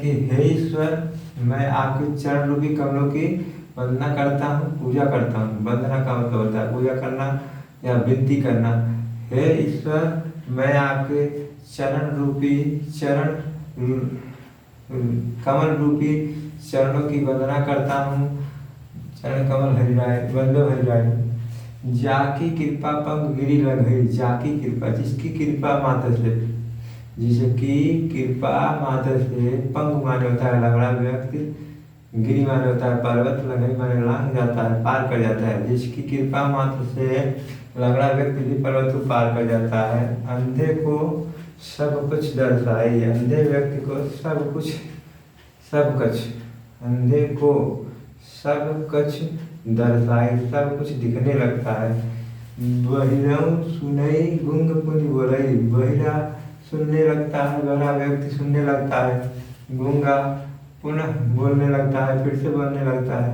कि हे ईश्वर, मैं आपके चरण रूपी कमलों की वंदना करता हूँ, पूजा करता हूँ। वंदना का मतलब होता है पूजा करना या विनती करना। हे ईश्वर, मैं आपके चरण रूपी कमल रूपी चरणों की वंदना करता हूँ। चरण कमल हरिराय वल्लभ हरिराय, जाकी कृपा पंग गिरी लघई। जाकी कृपा, जिसकी कृपा माता से, जिसकी कृपा माता से, पंग माने होता है लंगड़ा व्यक्ति, गिरी माने होता है पर्वत, लघई माने लांग जाता है, पार कर जाता है। जिसकी कृपा मात्र से लंगड़ा व्यक्ति भी पर्वत को पार कर जाता है। अंधे को सब कुछ दर्शाई, अंधे व्यक्ति को सब कुछ अंधे को सब कुछ दर्शाई, सब कुछ दिखने लगता है। बहिरऊ सुनई गुंग पुनि बोलई, बहिरा सुनने लगता है, बहरा व्यक्ति सुनने लगता है, गूंगा पुनः बोलने लगता है, फिर से बोलने लगता है।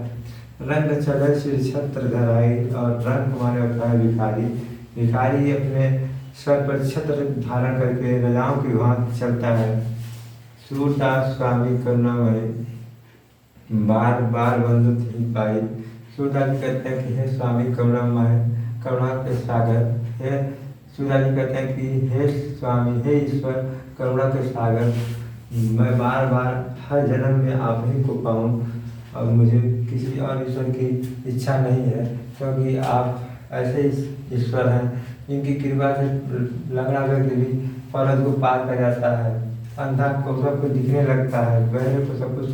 रंग चढ़े सिर छत्र धराई, और रंग माने होता है भिखारी। भिखारी अपने सर पर छत्र धारण करके राजाओं की भांति चलता है। सूरदास स्वामी करुणामय, बार बार बंधु ही पाई। सूरदास जी कहते हैं कि हे स्वामी करुणामय, करुणा के सागर। हे सूरदास जी कहते हैं कि हे स्वामी, हे ईश्वर करुणा के सागर, मैं बार बार हर जन्म में आप ही को पाऊँ, और मुझे किसी और ईश्वर की इच्छा नहीं है, क्योंकि आप ऐसे ईश्वर हैं जिनकी कृपा से लंगड़ा व्यक्ति भी पर्वत को पार कर जाता है, अंधा को सब कुछ दिखने लगता है, बहरे को सब कुछ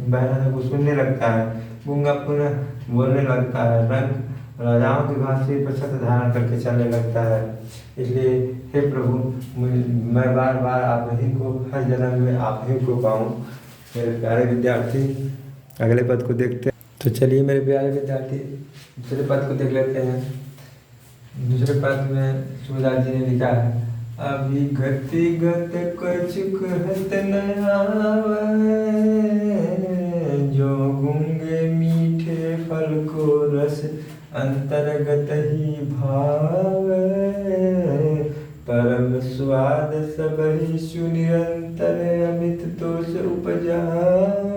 बहरा सब कुछ सुनने लगता है, गूंगा पुनः बोलने लगता है, रंग राजाओं की भांति पर छत्र धारण करके चलने लगता है। इसलिए हे प्रभु, मैं बार बार आप ही को, हर जन्म में आप ही को पाऊँ। मेरे प्यारे विद्यार्थी, अगले पद को देखते हैं। तो चलिए मेरे प्यारे विद्यार्थी, दूसरे पद को देख लेते हैं। दूसरे पद में सूरदास जी ने लिखा है, अभी गति गत कुछ कहत न आवे, जो गूंगे मीठे फल को रस अंतर्गत ही भावे, परम स्वाद सबहि सुनिरंतर अमित तोष उपजावे,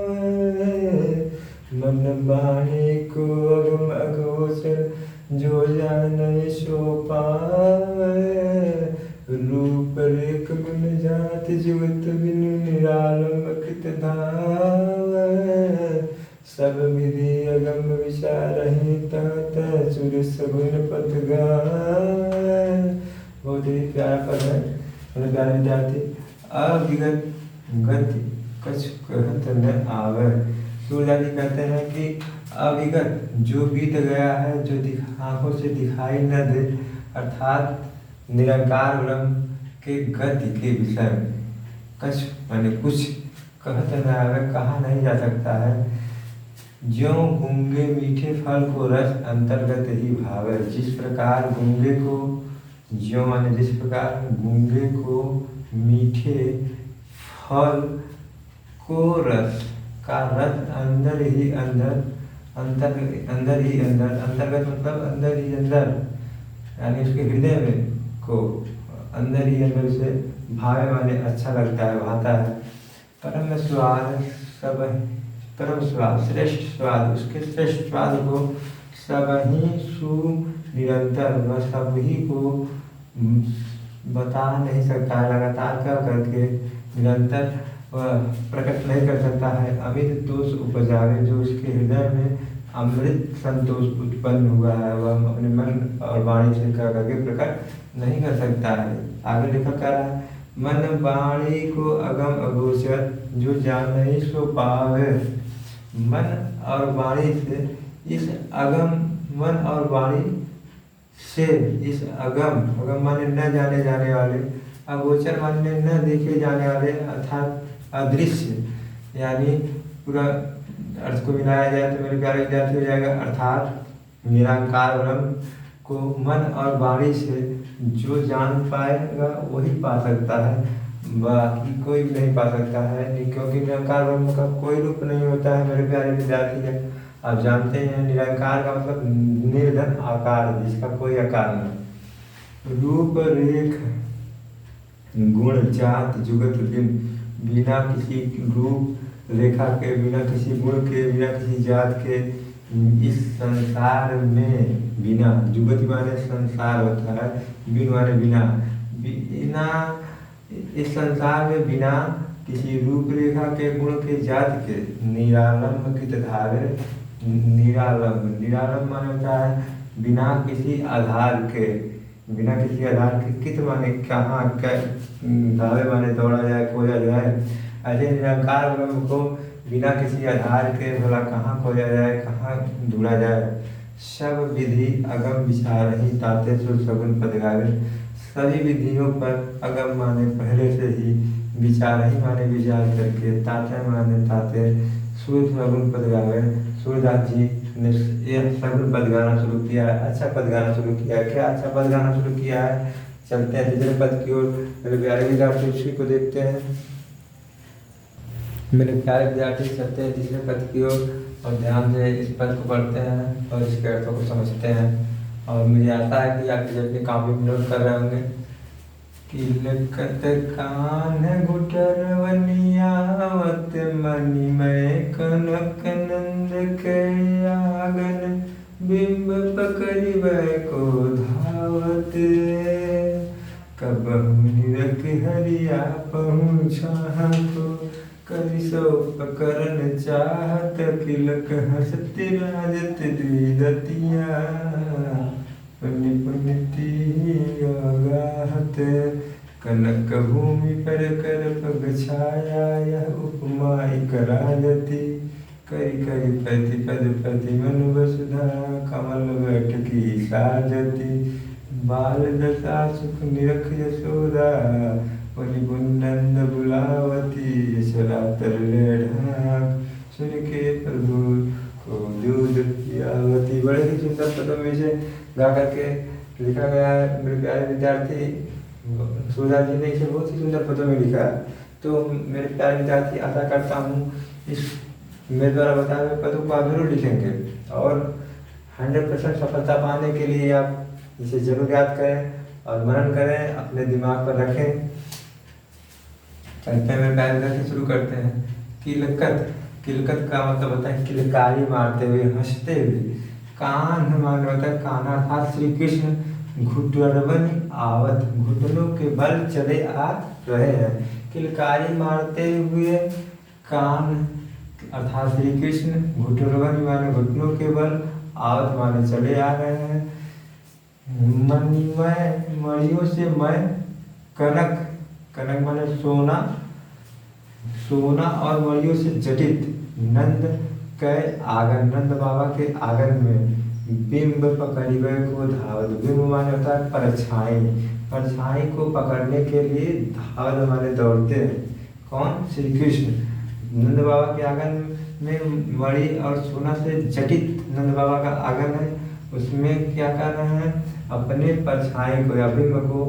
मन बाणी को अगम अगोचर जो जाने सो पावे, रूप रेख गुण जाति जुगत बिनु निरालम कृत धावे, सब विधि अगम विचारहि तत सुर सगुन पद गावे। बहुत ही प्यारा पद है मेरे प्यारे विद्यार्थी। अविगत गति कछ कहत न आवे। सूरदास जी कहते हैं कि अविगत जो बीत गया है, जो आंखों से दिखाई न दे, अर्थात निरंकार ब्रह्म के गति के विषय में, कछ माने कुछ, कहत न आवे कहा नहीं जा सकता है। ज्यों गूंगे मीठे फल को रस अंतर्गत ही भावे, जिस प्रकार गूंगे को, ज्यों माने जिस प्रकार गूंगे को मीठे फल को रस का रस अंदर ही अंदर, अंदर ही अंदर, अंतर्गत मतलब अंदर ही अंदर, यानी उसके हृदय में को अंदर ही अंदर से भावे माने अच्छा लगता है, भाता है। परम स्वाद सब, परम स्वाद श्रेष्ठ स्वाद, उसके श्रेष्ठ स्वाद को सब ही सुनिरंतर, वह सब ही को बता नहीं सकता है, लगातार कर करके निरंतर वह प्रकट नहीं कर सकता है। अमित तोष उपजावे, जो उसके हृदय में अमृत संतोष उत्पन्न हुआ है, वह अपने मन और वाणी से कर करके प्रकट नहीं कर सकता है। आगे लिखा क्या रहा है, मन वाणी को अगम अगोचर जो जान नहीं सो पावे। मन और वाणी से, इस अगम मन और वाणी से, इस अगम माने न जाने जाने वाले, अगोचर माने न देखे जाने वाले, अर्थात अदृश्य, यानी पूरा अर्थ को मिलाया जाए तो मेरे प्यारे विद्यार्थी हो जाएगा, अर्थात निरंकार ब्रह्म को मन और वाणी से जो जान पाएगा वही पा सकता है, बाकी कोई भी नहीं पा सकता है, क्योंकि निरंकार ब्रह्म का कोई रूप नहीं होता है। मेरे प्यारे विद्यार्थी है, आप जानते हैं निरंकार का मतलब निर्धन आकार, जिसका कोई आकार नहीं। रूप रेख गुण जात जुगत बिन, बिना किसी रूप रेखा के, बिना किसी गुण के, बिना किसी जात के इस संसार में, बिना, जुगति माने संसार होता है, बिन माने बिना, बिना इस संसार में बिना किसी रूप रेखा के, गुण के, जात के, निरालंब कित धारे। निरालंब, निरालंब माने होता है बिना किसी आधार के, बिना किसी आधार के, कित माने कहाँ, धावे माने दौड़ा जाए, खोजा जाए। ऐसे निरंकार ब्रह्म को बिना किसी आधार के भला कहाँ खोजा जाए, कहाँ ढूंढा जाए। सब विधि अगम विचार ही ताते सुर सगुन पद गावे। सभी विधियों पर अगम माने पहले से ही, विचार ही माने विचार करके, ताते माने ताते, सुर सगुन पद गावे। सूरदास जी ने यह सगुन पद गाना शुरू किया है, अच्छा पद गाना शुरू किया है। क्या अच्छा पद गाना शुरू किया है? चलते हैं तीसरे पद की ओर। मेरे प्यारे विद्यार्थी उसी को देखते हैं। मेरे प्यारे विद्यार्थी चलते हैं तीसरे पद की ओर और ध्यान से इस पद को पढ़ते हैं और इसके अर्थों को समझते हैं। और मुझे आशा है कि आप अपने कॉपी में नोट कर रहे होंगे। किलकत कान गुटरवनियावत मणिमय कनक नंद के आगन, बिंब पकड़ी को धावत। कबहु निरख हरिया पहुँचा को, करिसो पकड़न चाहत। किलक हंसत राजत द्विदतिया, पुण्य पुण्य गाहत। कनक भूमि पर कर पग छाया, यह उपमा इक राजति। करि करि पति पद पति मन वसुधा, कमल बैठकी साजति। बाल दशा सुख निरख यशोदा, पुनि पुनंद बुलावती। यशोदा तरले ढाक, सुन के प्रभु को दूध पियावती। बड़े ही सुंदर पदों में से गा करके लिखा गया है। मेरे प्यारे विद्यार्थी, सूरदास जी ने इसे बहुत ही सुंदर पदों में लिखा है। तो मेरे प्यारे विद्यार्थी, आशा करता हूँ इस मेरे द्वारा बताए हुए पदों को आप जरूर लिखेंगे और 100% सफलता पाने के लिए आप इसे जरूर याद करें और मनन करें, अपने दिमाग पर रखें। चलते हैं मेरे प्यारे विद्यार्थी, शुरू करते हैं। किलकत, किलकत का मतलब होता है किलकारी मारते हुए, हंसते हुए। कान माने होता है कान्हा, अर्थात श्री कृष्ण घुटरवनि आवत, घुटनों के बल चले आ रहे हैं। किलकारी मारते हुए, कान अर्थात श्री कृष्ण, घुटरवनि माने घुटनों के बल, आवत माने चले आ रहे हैं। मणिमय, मणियों से मय, कनक, कनक माने सोना, सोना और मणियों से जटित। नंद के आंगन, नंद बाबा के आंगन में। बिंब पकड़िबे को धावत, बिंब माने होता है परछाई, परछाई को पकड़ने के लिए धावत माने दौड़ते हैं। कौन? श्री कृष्ण। नंद बाबा के आंगन में मणि और सोना से जटित नंद बाबा का आंगन है, उसमें क्या कर रहे हैं? अपने परछाई को या बिंब को,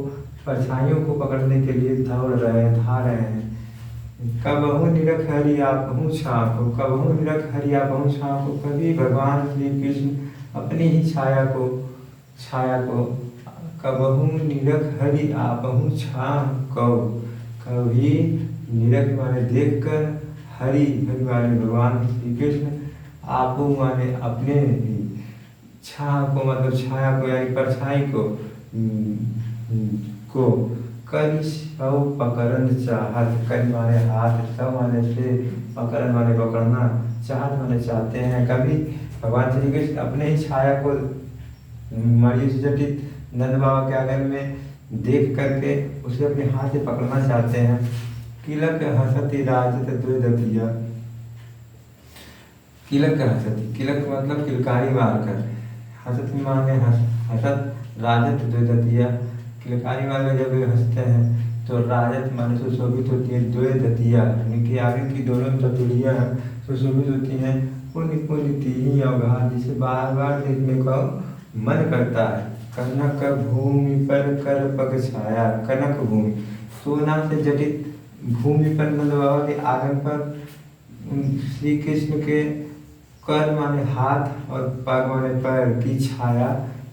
परछाइयों को पकड़ने के लिए दौड़ रहे हैं, धा रहे हैं। कबहु निरख हरिया पहुँचा को, कबहु निरख हरिया पहुँचा को, कभी भगवान श्री कृष्ण अपनी ही छाया को, छाया को, कबहु निरख हरि आपहु छा को, कभी निरख माने देखकर, हरि, हरि माने भगवान श्री कृष्ण, आपो माने अपने ही, छा को मतलब छाया को यानी परछाई को करि सौ पकड़न चाहत। करि माने हाथ, सौ माने से, पकड़न माने पकड़ना, चाहत माने चाहते हैं। कभी भगवान श्री कृष्ण अपने ही छाया को मणि से जटित नंद बाबा के आंगन में देख करके उसे अपने हाथ से पकड़ना चाहते हैं। किलक हंसती राजत द्विदतिया, किलक हंसती, किलक मतलब किलकारी मारकर, हंसती माने हंसत, राजत द्विदतिया, किलकारी मारकर जब वे हंसते हैं तो राजत माने सुशोभित होती है, द्विदतिया उनके आगे की दोनों ततुलियाँ सुशोभित होती हैं। पुण्य पुण्य तीही अवघा, जिसे बार बार देखने का मन करता है। कनक भूमि पर कर पग छाया, कनक भूमि, सोना से जटित भूमि पर नंद बाबा के आंगन पर श्री कृष्ण के कर माने हाथ और पग माने पैर की छाया।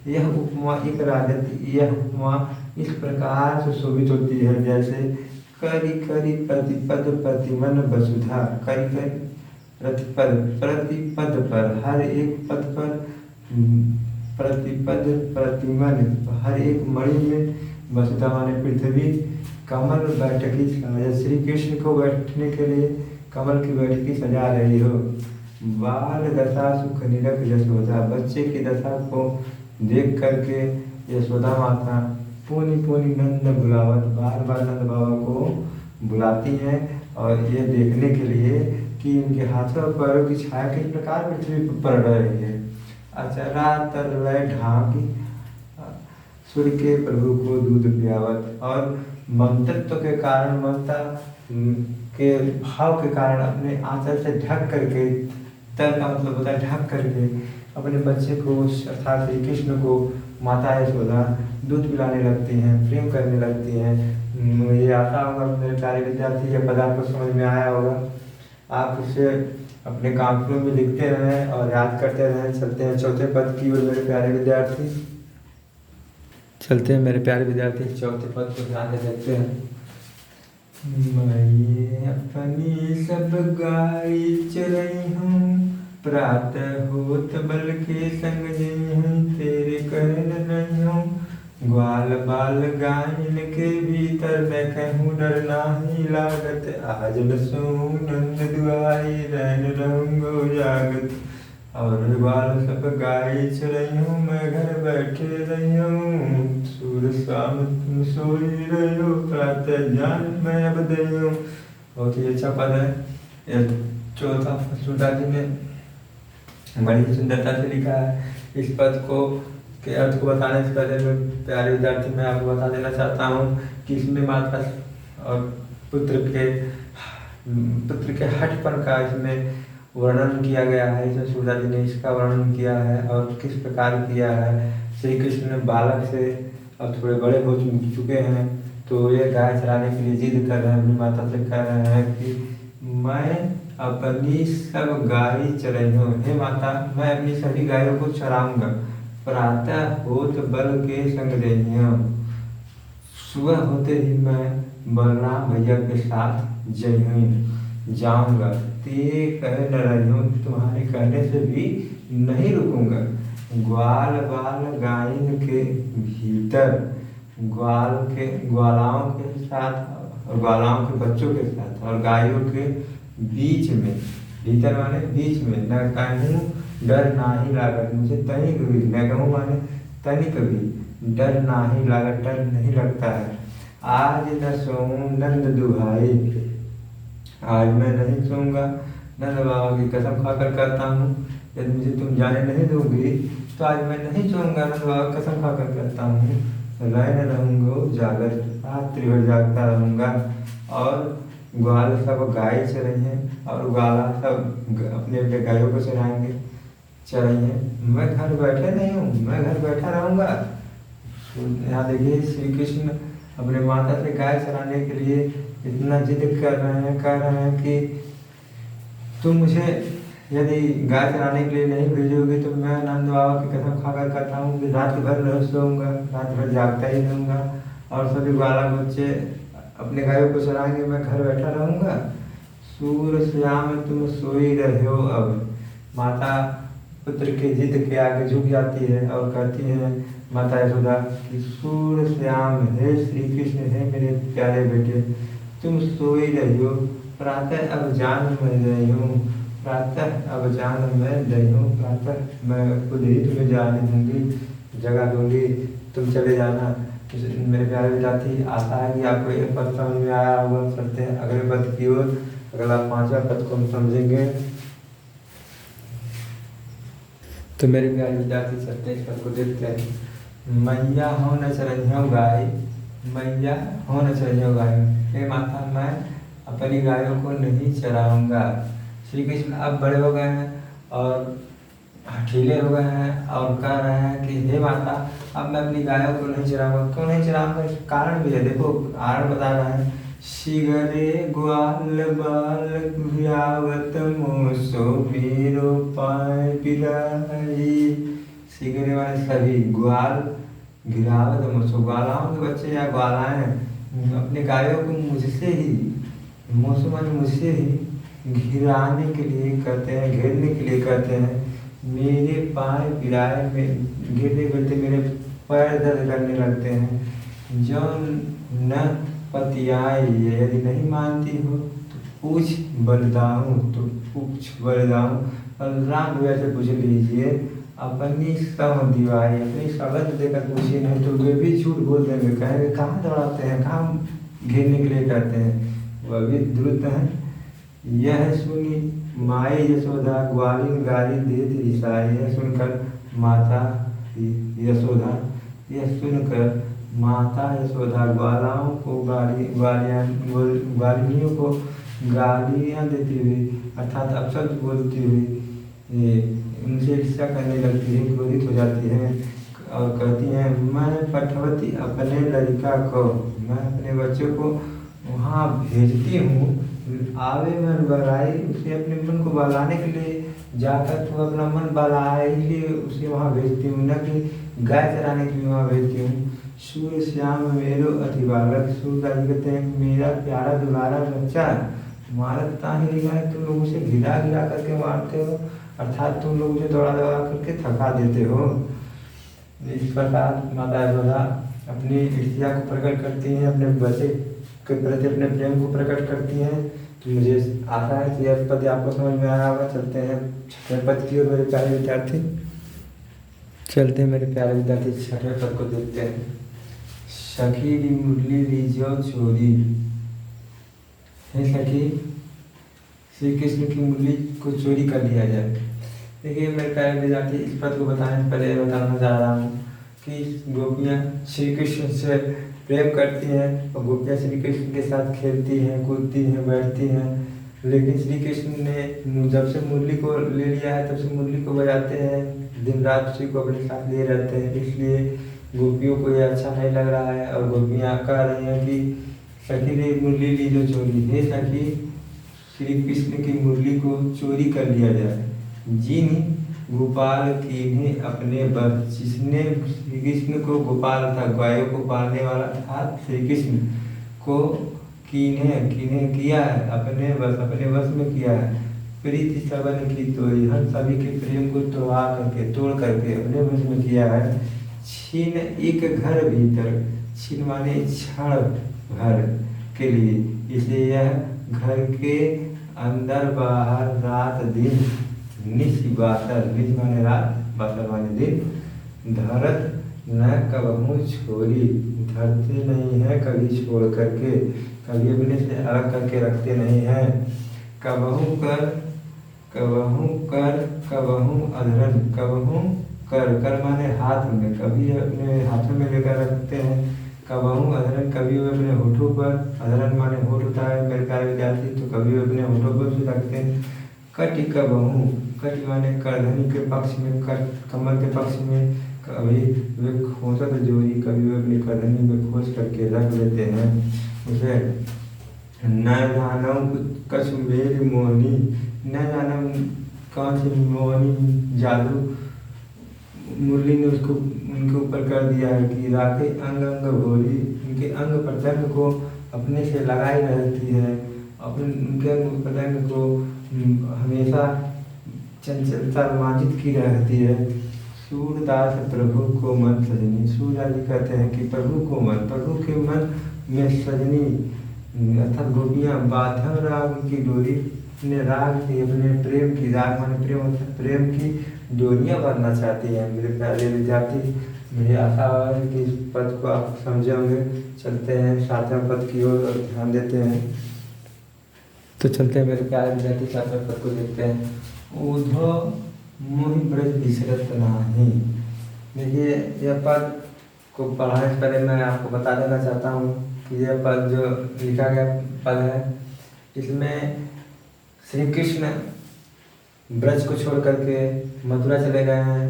यह उपमा एक राजत, यह उपमा इस प्रकार से शोभित होती है जैसे करी करी प्रतिपद प्रतिमन वसुधा, करी करी प्रतिपद प्रतिपद पर हर एक पद पर प्रतिपद प्रतिमन हर एक मणि में वसुधा माने पृथ्वी कमल बैठकी सजा, श्री कृष्ण को बैठने के लिए कमल की बैठकी सजा रही हो। बाल दशा सुख निरख यशोदा, बच्चे की दशा को देख करके यशोदा माता पूनी पूनी नंद बुलावत बार बार नंद बाबा को बुलाती हैं और ये देखने के लिए कि इनके हाथों और पैरों की छाया किस प्रकार पृथ्वी पर पड़ रही है। अचरा तरलय ढांकी सूर्य के प्रभु को दूध पियावत, और मंत्रत्व के कारण ममता के भाव के कारण अपने आंचल से ढक करके, तर का मतलब होता है ढक करके, अपने बच्चे को अर्थात श्री कृष्ण को माता यशोदा दूध पिलाने लगती हैं, प्रेम करने लगती हैं। मुझे आशा होगा मेरे प्यारे विद्यार्थी ये पद आपको समझ में आया होगा। आप इसे अपने कापियों में लिखते रहें और याद करते रहें। चलते हैं चौथे पद की ओर मेरे प्यारे विद्यार्थी, चलते हैं मेरे प्यारे विद्यार्थी चौथे पद को ध्यान से देखते हैं। मैं अपनी सब गाय चरई हूँ, प्रातः होत बल के संग जई हूँ, तेरे कहन नहीं हूँ। ग्वाल बाल गायन के भीतर मैं कहूँ डर नाही लागत, आज न सोऊं नंद दुआई रैन रहूँगो जागत। और ग्वाल सब गाय चरई हूँ, मैं घर बैठे रही हूँ, सूर शाम तुम सोई रही हो, प्रातः ज्ञान मैं अब दई हूँ। बहुत ही अच्छा पद है। यह चौथा सूटा जी ने बड़ी सुंदरता से लिखा है। इस पद को के अर्थ को बताने से पहले मैं प्यारे विद्यार्थी मैं आपको बता देना चाहता हूँ कि इसमें माता और पुत्र के हठपन का इसमें वर्णन किया गया है। इसमें सूरदास जी ने इसका वर्णन किया है और किस प्रकार किया है। श्री कृष्ण बालक से अब थोड़े बड़े हो चुके हैं, तो ये गाय चराने के लिए जिद कर रहे हैं, अपनी माता से कह रहे हैं कि मैं अपनी सब गाय चराई हूँ, हे माता मैं अपनी सभी गायों को चराऊंगा। प्रातः होत बल के संग रही हूँ, सुबह होते ही मैं बलराम भैया के साथ जाऊंगा। ते कह न रही हूँ, तुम्हारे कहने से भी नहीं रुकूंगा। ग्वाल बाल गायन के भीतर, ग्वालाओं के साथ और ग्वालाओं के बच्चों के साथ और गायों के बीच में, भीतर माने बीच में, न कहूँ डर नाही लागत, मुझे तनिक भी, न कहूँ माने तनिक भी डर नाही लागत, डर नहीं लगता है। आज न सोऊं नंद दुहाई, आज मैं नहीं सोऊंगा, नंद बाबा की कसम खाकर कहता हूँ, यदि मुझे तुम जाने नहीं दोगी तो आज मैं नहीं सोऊंगा, नंद बाबा की कसम खाकर कहता हूँ। रैन रहूँगो जागत, रात्रि भर जागता रहूँगा। और ग्वाल सब गाय चराई हैं और ग्वाला सब अपने अपने गायों को चराई हैं। मैं घर बैठे नहीं हूँ, मैं घर बैठा रहूँगा। यहाँ देखिए श्री कृष्ण अपने माता से गाय चराने के लिए इतना जिद कर रहे हैं, कह रहे हैं कि तुम मुझे यदि गाय चराने के लिए नहीं भेजोगे तो मैं नंद बाबा की कसम खाकर कहता हूँ कि रात भर नहीं सोऊंगा, रात भर जागता ही रहूँगा। और सभी ग्वाला बच्चे अपने गायों को चराएंगे, मैं घर बैठा रहूँगा। सूर श्याम तुम सोई रहे हो। अब माता पुत्र के जिद के आगे झुक जाती है और कहती है माता यशोदा कि सूर श्याम, हे श्री कृष्ण, हे मेरे प्यारे बेटे, तुम सोई रही हो, प्रातः अब जान मैं रही हूँ, प्रातः अब जान मैं रही हूँ, प्रातः मैं खुद ही तुम्हें जाने दूंगी, जगह दूंगी, तुम चले जाना। मेरे प्यारे विद्यार्थी, आशा है कि आपको ये पद समझ में आया होगा। चलते हैं अगले पद की ओर। अगला पांचवा पद को हम समझेंगे। तो मेरे प्यारे विद्यार्थी चलते हैं इस पद को देखते हैं। मैया हो न चरहियों गाय, मैया हो न चरहियों गाय, हे माता मैं अपनी गायों को नहीं चराऊंगा। श्री कृष्ण अब बड़े हो गए हैं और हठीले हो गए हैं और कह रहे हैं कि हे माता अब मैं अपनी गायों को नहीं चराऊंगा। क्यों नहीं चराऊंगा? इस कारण भी है, देखो कारण बता रहे हैं। शिगरे ग्वाल बाल घुरावत मोसो मेरो पाए पिलाई। शिगरे वाले सभी, ग्वाल घिरावत मोसो, ग्वालाओं के बच्चे या ग्वालाएं अपने गायों को मुझसे ही, मौसम माने मुझसे ही घिराने के लिए कहते हैं, घेरने के लिए कहते हैं। मेरे पाँव पिराए में गिरते गिरते मेरे पैर दर्द करने लगते हैं। जो न पतियाए, यदि नहीं मानती हो तो पूछ बलदाऊँ, तो पूछ बलदाऊँ। और राम भैया से पूछ लीजिए, अपनी सब दीवारी अपनी सगत देकर पूछिए, नहीं तो वे भी झूठ बोल देंगे, कहेंगे कहाँ दौड़ाते हैं, कहाँ घेरने के लिए कहते हैं। वह भी द्रुत हैं। यह सुनी माई यशोदा ग्वालिन गाली देत रिसाई। यह सुनकर माता यशोदा, यह सुनकर माता यशोदा ग्वालाओं को ग्वालिनियों को गालियाँ देती हुई, अर्थात अपशब्द बोलती हुई उनसे ईर्ष्या करने लगती है, क्रोधित हो जाती है और कहती हैं, मैं पठवती अपने लड़का को, मैं अपने बच्चे को वहाँ भेजती हूँ, आवे मन बहलाए, उसे अपने मन को बहलाने के लिए जाकर तो अपना मन बहलाए इसलिए उसे वहाँ भेजती हूँ, न कि गाय चराने के लिए वहाँ भेजती हूँ। सूर्य श्याम मेरो अति बालक, सूर्य जी कहते हैं मेरा प्यारा दुलारा बच्चा तुम्हारा पता ही नहीं है, तुम लोग उसे घिरा घिरा करके मारते हो, अर्थात तुम लोग उसे दौड़ा दौड़ा करके थका देते हो। इस प्रकार माता यशोदा अपनी ईर्ष्या को प्रकट करती हैं, अपने बच्चे के प्रति अपने प्रेम को प्रकट करती हैं। तो मुझे आशा है कि यह पद आपको समझ में आया होगा। चलते हैं छठवें पद की ओर मेरे प्यारे विद्यार्थी, चलते हैं मेरे प्यारे विद्यार्थी, छठवें पद को देखते हैं। सखी री मुरली लीजो चोरी। हे सखी, श्री कृष्ण की मुरली को चोरी कर लिया जाए। देखिए मेरे प्यारे विद्यार्थी, इस पद को बताने से पहले बताना चाह रहा हूँ कि गोपियाँ श्री कृष्ण से प्रेम करती हैं और गोपियाँ श्री कृष्ण के साथ खेलती हैं, कूदती हैं, बैठती हैं, लेकिन श्री कृष्ण ने जब से मुरली को ले लिया है तब से मुरली को बजाते हैं, दिन रात उसी को अपने साथ लिए रहते हैं। इसलिए गोपियों को ये अच्छा नहीं लग रहा है और गोपियाँ कह रही हैं कि सखी रे मुरली ली जो चोरी। हे सखी, श्री कृष्ण की मुरली को चोरी कर लिया जाए। जिन गोपाल कीन्हे अपने बस, जिसने श्री कृष्ण को, गोपाल था गायों को पालने वाला था, श्री कृष्ण को कीन्हे किया है, अपने बस में किया है। प्रीति सबन की तोड़ी, हम सभी के प्रेम को तोड़ करके अपने बस में किया है। छीन एक घर भीतर, छीन माने क्षण भर के लिए, इसलिए यह घर के अंदर बाहर रात दिन निश बासर, निश माने रात, बासर माने दिन, धरत न कबहू छोड़ी, धरते नहीं है कभी छोड़ करके, कभी अपने से अलग करके रखते नहीं हैं। कबहू कर कबहू अधरन, कबहू कर माने हाथ में, कभी अपने हाथों में लेकर रखते हैं। कबहू अधरन, कभी वे अपने होठों पर, अधरन माने होठ होता है मेरे प्यारे विद्यार्थी, तो कभी वे अपने होठों पर भी रखते हैं। कटि कबहू, कटि माने करधनी के पक्ष में, कमर के पक्ष में, कभी वे खोसत जोड़ी, कभी वे अपनी करधनी में खोस करके रख लेते हैं उसे। न जानम कछु मेरी मोहनी, न जानम कौन सी मोहनी जादू मुरली ने उसको उनके ऊपर कर दिया है कि राखे अंग अंग भोली, उनके अंग प्रत्यंग को अपने से लगाई रहती है, अपने उनके अंग प्रत्यंग को हमेशा चंचलता रोमांचित की रहती है। सूरदास प्रभु को मन सजनी, सूर्य जी कहते हैं कि प्रभु के मन में सजनी, अर्थात गोपियाँ बाधम राग की डोरी, अपने राग की, अपने प्रेम की, राग माने प्रेम की डोरियाँ बांधना चाहती हैं। मेरे प्यारे विद्यार्थी, मुझे आशा है कि इस पद को आप समझे होंगे। चलते हैं सातवें पद की ओर और ध्यान देते हैं। तो चलते हैं मेरे प्यारे विद्यार्थी, सातवें पद को देखते हैं। ऊधो मोहि ब्रज बिसरत नाही। देखिए यह पद को पढ़ाने से पहले मैं आपको बता देना चाहता हूँ कि यह पद जो लिखा गया पद है, इसमें श्री कृष्ण ब्रज को छोड़ करके मथुरा चले गए हैं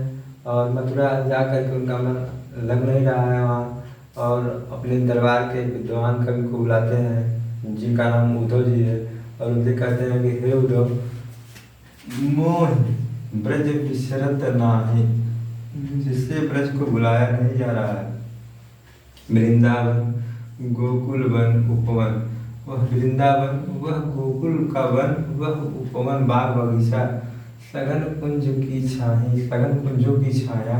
और मथुरा जा करके उनका मन लग नहीं रहा है वहाँ, और अपने दरबार के विद्वान कवि को बुलाते हैं जिनका नाम उद्धव जी है, और उनसे कहते हैं कि हे उद्धव, मोह ब्रज बिसरत नाही, जिससे ब्रज को बुलाया नहीं जा रहा है। वृंदावन गोकुल वन उपवन, वह वृंदावन, वह गोकुल का वन, वह उपवन बाग बगीचा, सघन कुंज की छाही, सघन कुंजों की छाया,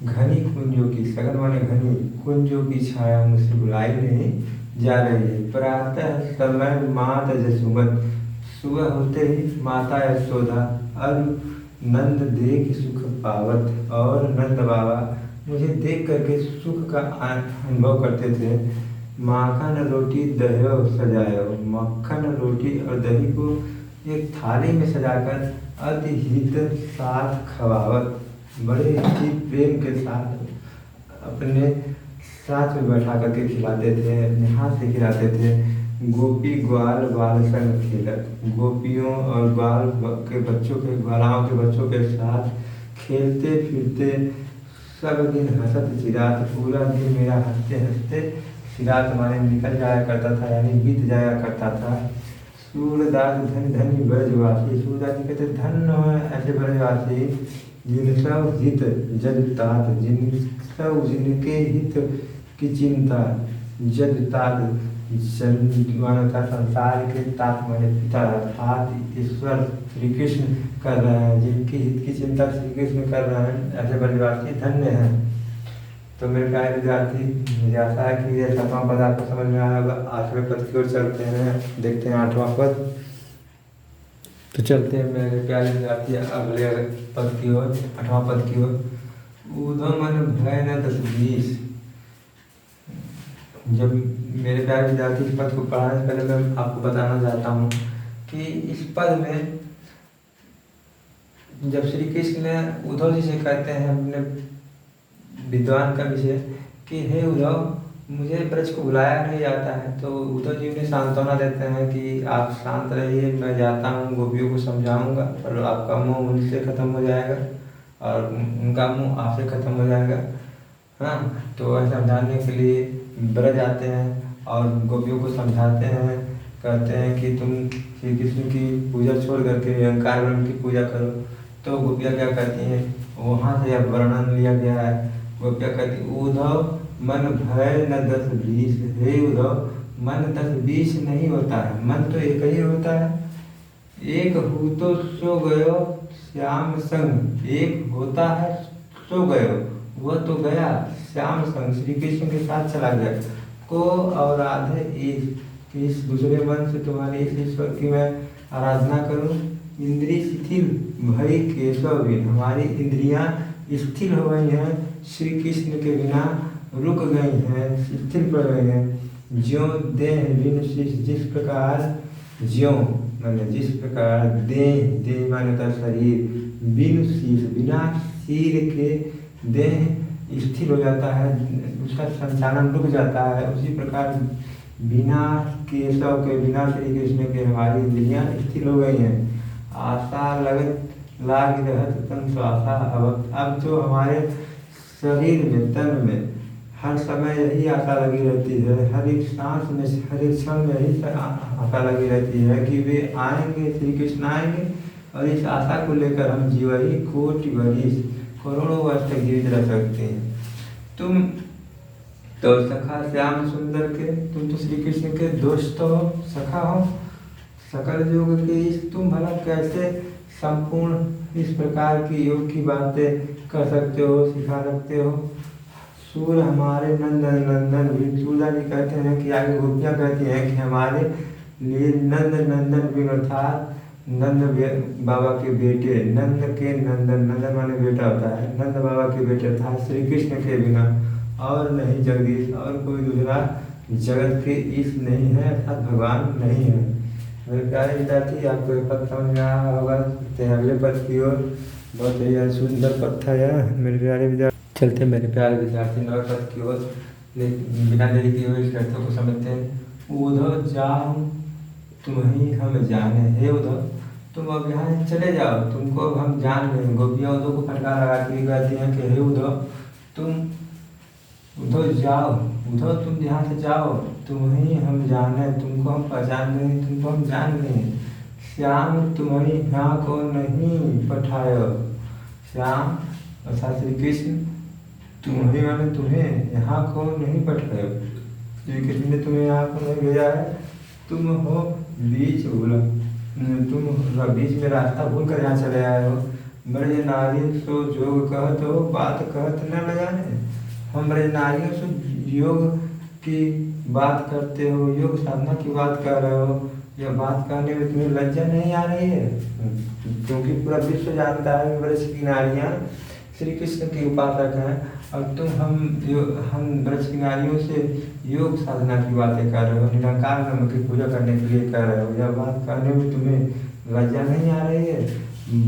घनी कुंजों की, सघन माने घनी कुंजों की छाया मुझसे बुलाई नहीं जा रही है। प्रातः समय मात जसुमत, सुबह होते ही माता यशोदा, अब नंद देख सुख पावत, और नंद बाबा मुझे देख करके सुख का अनुभव करते थे। माखन रोटी दह्यो सजायो, मक्खन रोटी और दही को एक थाली में सजाकर अति हित साथ खवावत, बड़े ही प्रेम के साथ अपने साथ में बैठा करके खिलाते थे, अपने हाथ से खिलाते थे। गोपी ग्वाल बाल संग खेलत, गोपियों और ग्वाल के बच्चों के, ग्वालाओं के बच्चों के साथ खेलते फिरते सब दिन हंसत चिरात, पूरा दिन मेरा हंसते हंसते चिरात माने निकल जाया करता था, यानी बीत जाया करता था। सूरदास धन धनी ब्रजवासी, सूरदास जी कहते धन ऐसे ब्रजवासी जिन सब हित जग तात, जिन सब जिनके हित की चिंता, जग तात मानता संसार के तात माने पिता अर्थात ईश्वर श्री कृष्ण कर रहे हैं, जिनके हित की चिंता श्री कृष्ण कर रहे हैं, ऐसे ब्रजवासी धन्य हैं। तो मेरे प्यारे विद्यार्थी, मुझे आशा है कि ये 7वां पद आपको समझ में आया होगा। 8वें पद की ओर चलते हैं, देखते हैं 8वां पद। तो चलते हैं मेरे प्यारे विद्यार्थी अगले पद की ओर, 8वां पद की ओर। ऊधम मन भय न 10-20। जब मेरे प्यारे विद्यार्थी इस पद को पढ़ाने से पहले मैं आपको बताना चाहता हूँ कि इस पद में जब श्री कृष्ण उद्धव जी से कहते हैं अपने विद्वान का विषय कि हे उद्धव, मुझे ब्रज को बुलाया नहीं जाता है, तो उद्धव जी उन्हें सांत्वना देते हैं कि आप शांत रहिए, मैं जाता हूँ, गोपियों को समझाऊंगा और आपका मोह उनसे खत्म हो जाएगा और उनका मोह आपसे खत्म हो जाएगा। हाँ, तो समझाने के लिए ब्रज आते हैं और गोपियों को समझाते हैं, कहते हैं कि तुम श्री कृष्ण की पूजा छोड़ करके निरंकार ब्रह्म की पूजा करो। तो गोपियाँ क्या कहती हैं, वहाँ से अब वर्णन लिया गया है। गोपियाँ कहती उद्धव मन भय न 10-20, हे उद्धव मन 10-20 नहीं होता है, मन तो एक ही होता है। एक हो तो सो गयो श्याम संग, एक होता है सो गयो, वह तो गया श्याम संग, श्री कृष्ण के साथ चला गया। को और आधे इस दूसरे मन से तुम्हारे इस ईश्वर की मैं आराधना करूं। इंद्रिय शिथिल भई केशव बिन, हमारी इंद्रियां स्थिर हो गई हैं, श्री कृष्ण के बिना रुक गई हैं, शिथिल पड़ गई हैं। ज्यों देह बिन शीश, जिस प्रकार ज्यों माने जिस प्रकार देह माने होता शरीर, बिन शीश बिना सिर के देह स्थिर हो जाता है, उसका संचालन रुक जाता है, उसी प्रकार बिना केशव के, बिना श्री कृष्ण के हमारी इंद्रियां स्थिर हो गई हैं। आशा लगत लाग रहत तन श्वासा, अब तो हमारे शरीर में, तन में हर समय यही आशा लगी रहती है, हर एक सांस में, हर एक क्षण में यही आशा लगी रहती है कि वे आएंगे, श्री कृष्ण आएंगे, और इस आशा को लेकर हम जीवही कोटि वर्ष, करोड़ों वर्ष तक जीवित रह सकते हैं। तुम तो सखा श्याम सुंदर के, तुम तो श्री कृष्ण के दोस्त हो, सखा हो, सकल योग के इस, तुम भला कैसे संपूर्ण इस प्रकार की योग की बातें कर सकते हो, सिखा सकते हो। सूर हमारे नंदन नंदन भी, सूरदास जी कहते हैं कि आगे गोपियाँ कहती हैं कि हमारे लिए नंद नंदन भी, अर्थात नंद बाबा के बेटे, नंद के नंदन, नंदन माने बेटा होता है, नंद बाबा के बेटे अर्थात श्री कृष्ण के बिना और नहीं जगदीश, और कोई दूसरा जगत के ईश नहीं है, अर्थात भगवान नहीं है। मेरे प्यारे विद्यार्थी, आपको ये पद समझ में आया होगा। अगले पद की ओर, बहुत ही सुंदर पद था यह मेरे प्यारे विद्यार्थी। चलते मेरे प्यारे विद्यार्थी 9वें पद की ओर, बिना देरी किए हुए इस अर्थों को समझते हैं। उद्धव जाओ तुम्हें हम जाने, हे उद्धव तुम अब यहाँ चले जाओ, तुमको अब हम जान गए। गोपियाँ उद्धव को फटकार लगा के कहती हैं कि हे उद्धव तुम, उद्धव जाओ, उद्धव तुम यहाँ से जाओ, तुम्हें हम जाने, तुमको हम पहचान गए, तुमको हम जान गए। श्याम तुम्हें यहाँ को नहीं पठायो, श्याम अर्थात श्री कृष्ण, तुम्हें माने तुम्हें यहाँ को नहीं पठायो, श्री कृष्ण ने तुम्हें यहाँ पर नहीं भेजा है, तुम हो बीच भूला, तुम बीच में रास्ता भूल कर यहाँ चले आए हो। ब्रज नारी सो जोग कहत हो, बात कहत न ल जाने। हम ब्रज नारियों से योग की बात करते हो, योग साधना की बात कर रहे हो, यह बात करने में तुम्हें लज्जा नहीं आ रही है? क्योंकि पूरा विश्व जानता है कि ब्रज की नारियाँ श्री कृष्ण की उपासक हैं, और हम ब्रज की नारियों से योग साधना की बातें कर रहे हो, निराकार ब्रह्म की पूजा करने के लिए कर रहे हो। यह बात करने में तुम्हें लज्जा नहीं आ रही है?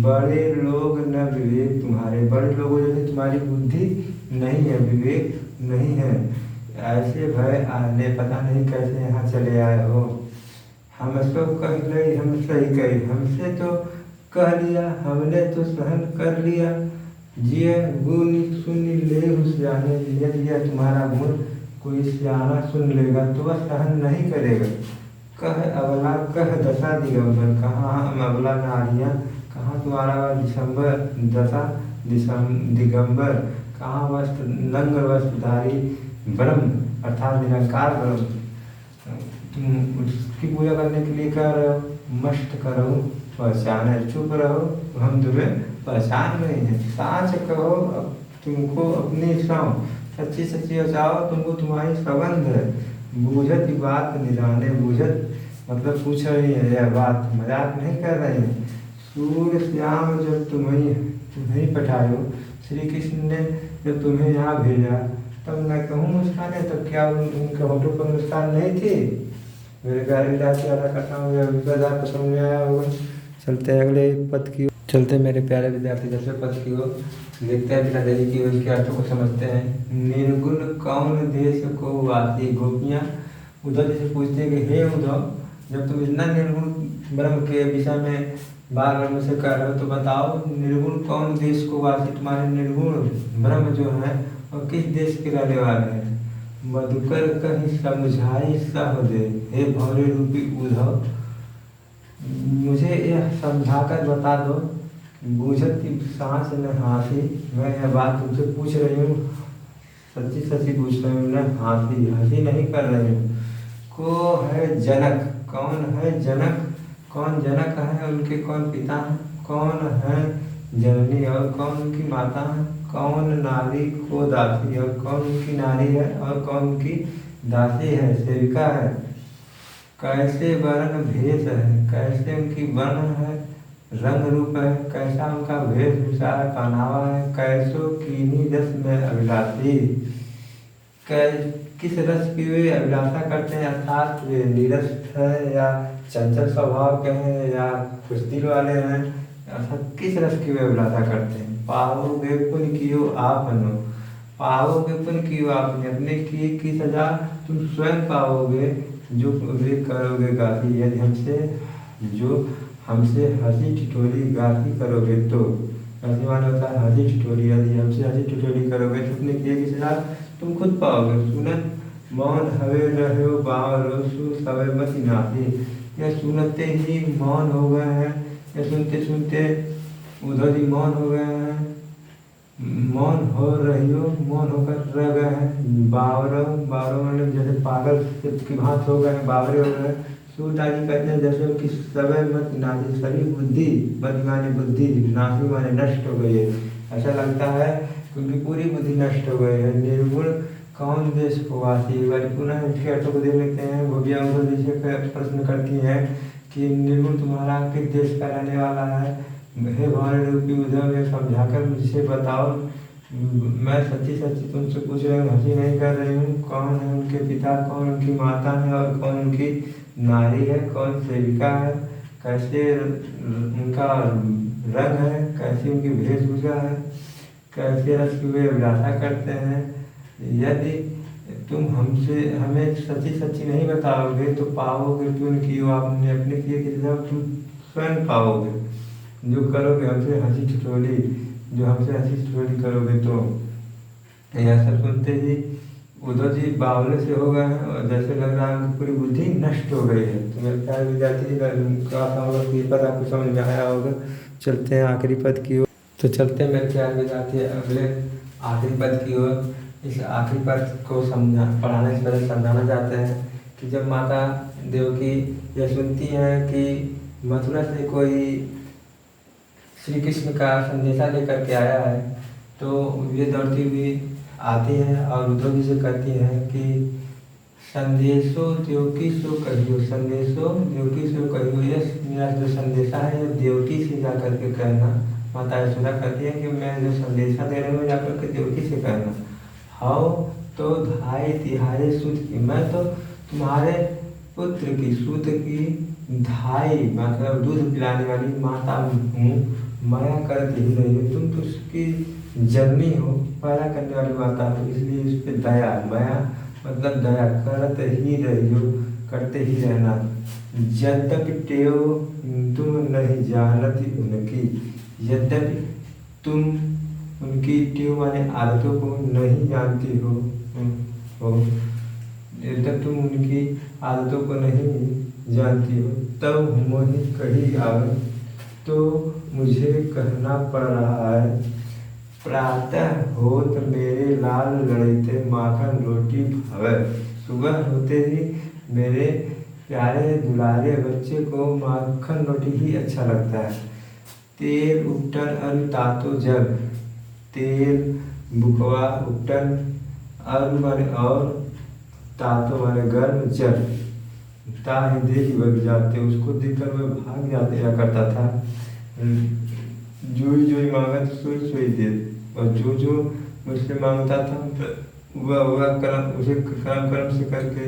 बड़े लोग न विवेक तुम्हारे, बड़े लोगों जैसे तुम्हारी बुद्धि नहीं है, विवेक नहीं है। ऐसे भय आने पता नहीं कैसे यहाँ चले आए हो। हम सब कह गए, हम सही कही, हमसे तो कह लिया, हमने तो सहन कर लिया। जिये गुण सुन ले सियाने, यदि यह तुम्हारा गुण कोई सियाना सुन लेगा तो वह सहन नहीं करेगा। कह अबला कह दशा दिगंबर, कहाँ हम अबला नारियाँ, कहाँ तुम्हारा वह दशा दिगंबर, कहाँ वस्त्र नंग वस्त्रधारी ब्रह्म अर्थात निरंकार ब्रह्म। तुम उसकी पूजा करने के लिए कह रहे हो, मस्त करो पहचान है, चुप रहो, हम तुम्हें पहचान नहीं है। साँच कहो तुमको अपनी सौ, सच्ची सच्ची बचाओ तुमको तुम्हारी सौगंध है। बूझत की बात निराने, बूझत मतलब पूछ रही है, यह बात मजाक नहीं कर रहे हैं। सूर्य श्याम जब तुम्हें पठायो, श्री कृष्ण ने जब तुम्हें यहाँ भेजा तब मैं कहूँ मुस्कान, तब क्या उनके होठों पर मुस्कान नहीं थी? मेरे प्यारे विद्यार्थी अदा करता हूँ, यह विद्याधार पसंद में आया होगा। चलते हैं अगले पद की ओर, चलते मेरे प्यारे विद्यार्थी दसवें पद की ओर, देखते हैं बिना देरी की उसके अर्थों को समझते हैं। निर्गुण कौन देश को वासी, गोपियाँ उद्धव जी से पूछते हैं कि हे उद्धव, जब तुम इतना निर्गुण ब्रह्म के विषय में बार बार मुझसे कह रहे हो तो बताओ निर्गुण कौन देश को वासी, तुम्हारे निर्गुण ब्रह्म जो है और किस देश के रहने वाले हैं? मधुकर कहीं समझाई सह दे, हे भौरे रूपी उद्धव, मुझे यह समझाकर बता दो। बूझत की सांस न हाथी, मैं यह बात तुमसे पूछ रही हूँ, सच्ची सच्ची पूछ रही हूँ, न हंसी नहीं कर रही हूँ। को है जनक, कौन है जनक, कौन जनक है, उनके कौन पिता हैं, कौन है जननी और कौन उनकी माता है, कौन नारी को दासी और कौन उनकी नारी है और कौन उनकी दासी है, सेविका है। कैसे वर्ण भेष है, कैसे उनकी वर्ण है, रंग रूप है, कैसा उनका वेशभूषा है, पहनावा है। कैसो कीनी रस में अभिलाषी, किस रस की वे अभिलाषा करते हैं, अर्थात वे निरस्त है या चंचल स्वभाव के हैं या कुछ दिल वाले हैं, अर्थात किस रस की वे अभिलाषा करते हैं। पाओगे पुण्य कियो आपनो, पाओगे पुण्य कियो आपने, अपने किए की सजा तुम स्वयं पाओगे जो वे करोगे गाफी, यदि हमसे हंसी ठिठोली गाफी करोगे तो। हंसी माने होता है हंसी ठिठोली, यदि हमसे हंसी ठिठोली करोगे तो अपने किए की सजा तुम खुद पाओगे। सुनत मौन हवे रहो बावरो सु सवे मति नाथी, यह सुनते ही मौन हो गए हैं, यह सुनते सुनते उद्धव जी मौन हो गए हैं, मौन हो रही हो, मौन होकर रह गए हैं। बावरो मतलब जैसे पागल की भांत हो गए हैं, बावरे हो गए। सूरदारी कहते हैं जैसे उनकी सवय मत नासी, सभी बुद्धि, मत माने बुद्धि, नासी माने नष्ट हो गई है, ऐसा लगता है क्योंकि पूरी बुद्धि नष्ट हो गई है। निर्गुण कौन देश को वासी, एक बार पुनः इसके अर्थों को देख लेते हैं। गोपियाँ उद्धव जी से प्रश्न करती हैं कि निर्गुण तुम्हारा किस देश का रहने वाला है? हे भौरे रूपी उद्धव, ये समझाकर मुझसे बताओ, मैं सच्ची सच्ची तुमसे पूछ रही हूँ, हंसी नहीं कर रही हूँ। कौन है उनके पिता, कौन उनकी माता है और कौन उनकी नारी है, कौन सेविका है, कैसे उनका रंग है, कैसी उनकी वेशभूषा है, कैसे रस की वे अभिलाषा करते हैं। यदि तुम हमें सच्ची सच्ची नहीं बताओगे तो पाओगे पुण्य कियो आपने, अपने किए की सजा तुम स्वयं पाओगे जो करोगे हमसे हंसी ठिठोली, जो हमसे हंसी ठिठोली करोगे तो। यह सब सुनते ही उद्धव जी बावले से हो गए हैं और जैसे लग रहा है उनकी पूरी बुद्धि नष्ट हो गई है। तो मेरे प्यारे विद्यार्थी का होगा कि पद आपको समझ में आया होगा। चलते हैं आखिरी पद की ओर, तो चलते हैं मेरे प्यारे विद्यार्थी अगले आखिरी पद की ओर। इस आखिरी पद को पढ़ाने से पहले समझाना चाहते हैं कि जब माता देवकी यह सुनती हैं कि मथुरा से कोई श्री कृष्ण का संदेशा लेकर के आया है, तो वे दौड़ती हुई आती हैं और उद्धव जी से कहती हैं कि संदेशो देवकी सो कहियो, संदेशो देवकी सो कहियो, यह मेरा जो संदेशा है यह देवकी से जा करके कहना। माता यशोदा कहती है कि मैं जो संदेशा दे रही हूँ जाकर के देवकी से कहना। हाउ तो धाई तिहारे सूत की, मैं तो तुम्हारे पुत्र की, सूत की धाई मतलब दूध पिलाने वाली माता हूँ, माया करत ही रही हो, तुम तो उसकी जननी हो, पैदा करने वाली माता हो, इसलिए उस पर दया, माया मतलब दया करत ही रही हो, करते ही रहना। यद्यपि टेव तुम नहीं जानती उनकी, यद्यपि तुम उनकी टेव माने आदतों को नहीं जानती हो, यद्यपि तुम उनकी आदतों को नहीं जानती हो, तब मोहि कही आवे तो मुझे कहना पड़ रहा है। प्रातः होत मेरे लाल लड़ते माखन रोटी भावे, सुबह होते ही मेरे प्यारे दुलारे बच्चे को माखन रोटी ही अच्छा लगता है। तेल उपटन अल तातो जल, तेल बुकवा उपटन अल माने और तातो माने गर्म जल, ताहि देख बग जाते, उसको देखकर मैं भाग जाते या करता था। जोई जोई मांगत सोई सोई दे, और जो जो मुझसे मांगता था वह कर्म उसे कर्म से करके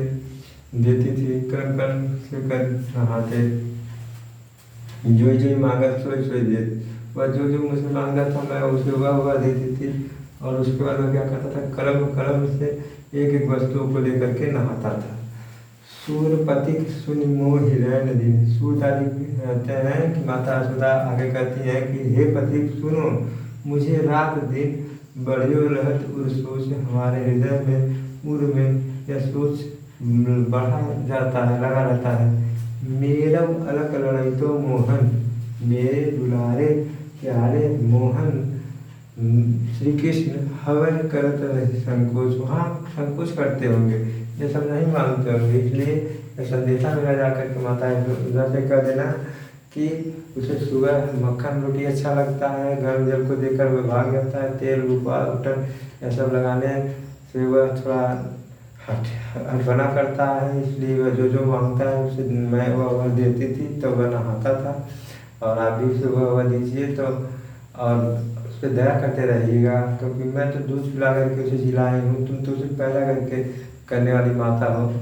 देती थी, कर्म से कर नहाते। जोई जोई मांगत सोई सोई दे, वह जो जो मुझसे मांगता था मैं उसे वह देती थी। और उसके बाद वह क्या करता था, कर्म से एक एक वस्तुओं को लेकर के नहाता था। सूरपति सुनि मोह हिरैन दिन, सूरदादी कहते हैं कि माता यशोदा आगे कहती हैं कि हे पति सुनो, मुझे रात दिन बढ़ियो रहत उर सोच, हमारे हृदय में उर में यह सोच बढ़ा जाता है, लगा रहता है। मेरा अलग लड़ाई तो मोहन, मेरे दुलारे प्यारे मोहन श्री कृष्ण हवन करत रहे संकोच, वहाँ संकोच करते होंगे, ये सब नहीं मानते होंगे, इसलिए संदेशा मिला जाकर के माता यशोदा से कह देना कि उसे सुबह मक्खन रोटी अच्छा लगता है, गर्म जल को देकर वह भाग जाता है, तेल उपटन यह सब लगाने से वह थोड़ा हटवना करता है, इसलिए वह जो जो मांगता है उसे मैं वह देती थी, तो वह नहाता था। और आप भी उसे वह दीजिए तो और उस पर दया करते रहिएगा, क्योंकि मैं तो दूध पिला करके उसे जिलाई हूँ, तुम तो उसे पैदा करके करने वाली माता हो,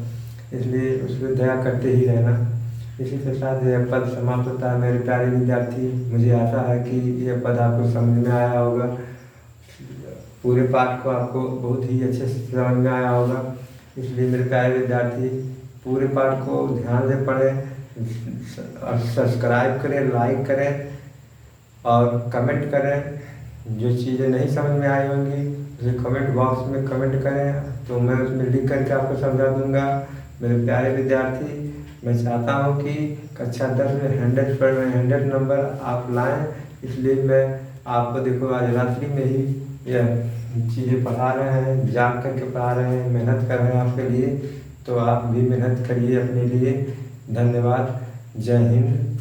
इसलिए उस पर दया करते ही रहना। इसी के साथ यह पद समाप्त होता है। मेरे प्यारे विद्यार्थी, मुझे आशा है कि यह पद आपको समझ में आया होगा, पूरे पाठ को आपको बहुत ही अच्छे से समझ में आया होगा। इसलिए मेरे प्यारे विद्यार्थी पूरे पाठ को ध्यान से पढ़ें और सब्सक्राइब करें, लाइक करें और कमेंट करें। जो चीज़ें नहीं समझ में आई होंगी उसे कमेंट बॉक्स में कमेंट करें, तो मैं उसमें लिख करके आपको समझा दूंगा। मेरे प्यारे विद्यार्थी, मैं चाहता हूँ कि कक्षा 10 में 100 नंबर आप लाएं, इसलिए मैं आपको देखो आज रात्रि में ही यह चीज़ें पढ़ा रहे हैं, जाग करके पढ़ा रहे हैं, मेहनत कर रहे हैं आपके लिए, तो आप भी मेहनत करिए अपने लिए। धन्यवाद। जय हिंद।